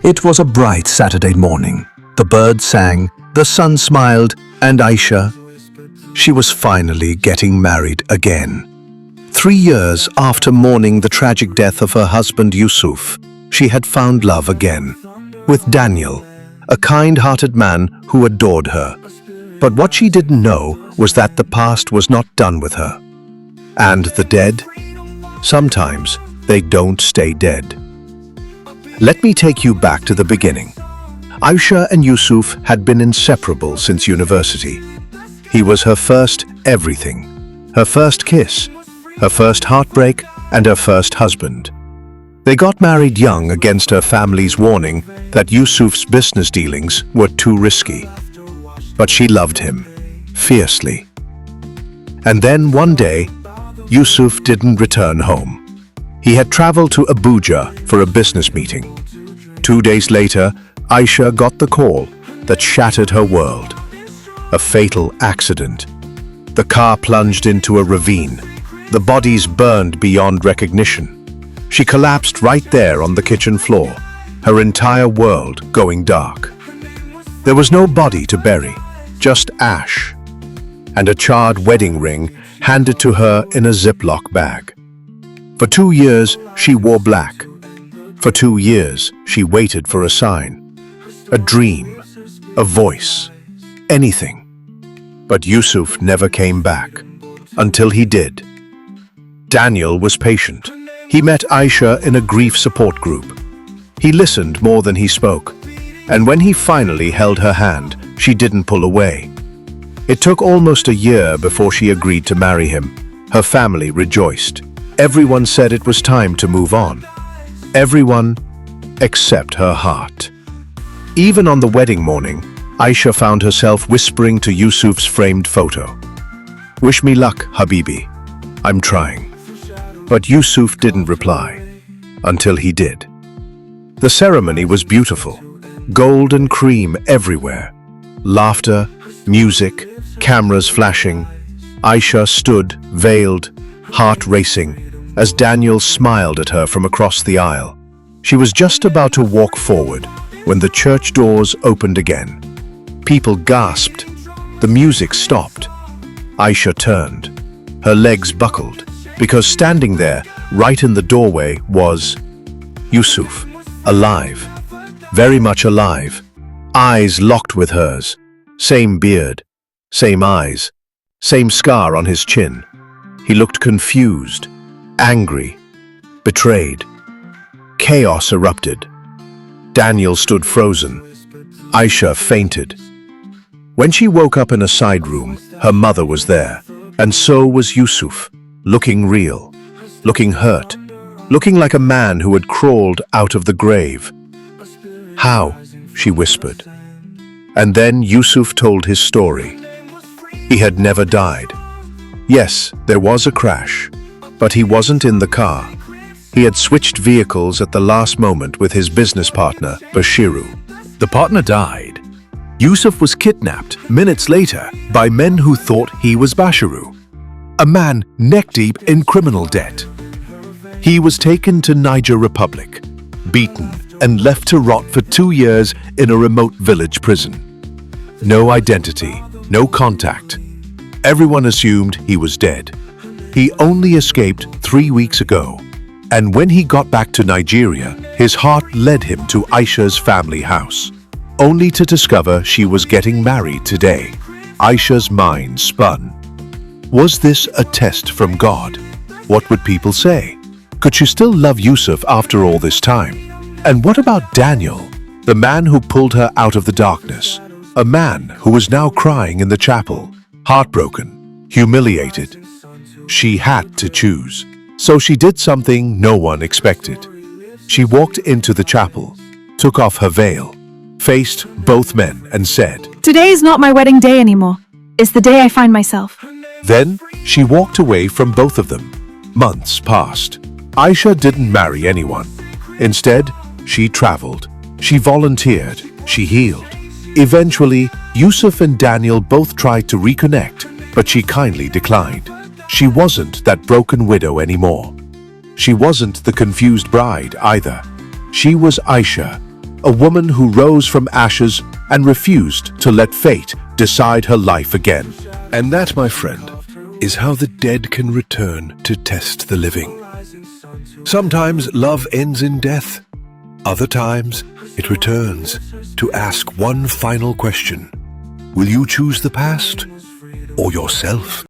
It was a bright Saturday morning. The birds sang, the sun smiled, and Aisha, she was finally getting married again. 3 years after mourning the tragic death of her husband Yusuf, she had found love again, with Daniel, a kind-hearted man who adored her. But what she didn't know was that the past was not done with her. And the dead? Sometimes they don't stay dead. Let me take you back to the beginning. Aisha and Yusuf had been inseparable since university. He was her first everything, her first kiss, her first heartbreak, and her first husband. They got married young against her family's warning that Yusuf's business dealings were too risky. But she loved him, fiercely. And then one day, Yusuf didn't return home. He had traveled to Abuja for a business meeting. 2 days later, Aisha got the call that shattered her world. A fatal accident. The car plunged into a ravine. The bodies burned beyond recognition. She collapsed right there on the kitchen floor, her entire world going dark. There was no body to bury, just ash, and a charred wedding ring handed to her in a Ziploc bag. For 2 years, she wore black. For 2 years, she waited for a sign, a dream, a voice, anything. But Yusuf never came back, until he did. Daniel was patient. He met Aisha in a grief support group. He listened more than he spoke, and when he finally held her hand, she didn't pull away. It took almost a year before she agreed to marry him. Her family rejoiced. Everyone said it was time to move on. Everyone except her heart. Even on the wedding morning, Aisha found herself whispering to Yusuf's framed photo. "Wish me luck, Habibi. I'm trying." But Yusuf didn't reply, until he did. The ceremony was beautiful. Gold and cream everywhere. Laughter, music, cameras flashing. Aisha stood, veiled, heart racing, as Daniel smiled at her from across the aisle. She was just about to walk forward when the church doors opened again. People gasped. The music stopped. Aisha turned. Her legs buckled, because standing there, right in the doorway, was Yusuf, alive, very much alive, eyes locked with hers, same beard, same eyes, same scar on his chin. He looked confused, angry, betrayed. Chaos erupted. Daniel stood frozen. Aisha fainted. When she woke up in a side room, her mother was there, and so was Yusuf, looking real, looking hurt, looking like a man who had crawled out of the grave. "How?" she whispered. And then Yusuf told his story. He had never died. Yes, there was a crash, but he wasn't in the car. He had switched vehicles at the last moment with his business partner, Bashiru. The partner died. Yusuf was kidnapped minutes later by men who thought he was Bashiru, a man neck-deep in criminal debt. He was taken to Niger Republic, beaten, and left to rot for 2 years in a remote village prison. No identity, no contact. Everyone assumed he was dead. He only escaped 3 weeks ago, and when he got back to Nigeria, his heart led him to Aisha's family house, only to discover she was getting married today. Aisha's mind spun. Was this a test from God? What would people say? Could she still love Yusuf after all this time? And what about Daniel, the man who pulled her out of the darkness? A man who was now crying in the chapel, heartbroken, humiliated. She had to choose. So she did something no one expected. She walked into the chapel, took off her veil, faced both men and said, "Today is not my wedding day anymore. It's the day I find myself." Then she walked away from both of them. Months passed. Aisha didn't marry anyone. Instead, she traveled. She volunteered. She healed. Eventually, Yusuf and Daniel both tried to reconnect, but she kindly declined. She wasn't that broken widow anymore. She wasn't the confused bride either. She was Aisha, a woman who rose from ashes and refused to let fate decide her life again. And that, my friend, is how the dead can return to test the living. Sometimes love ends in death. Other times it returns to ask one final question. Will you choose the past or yourself?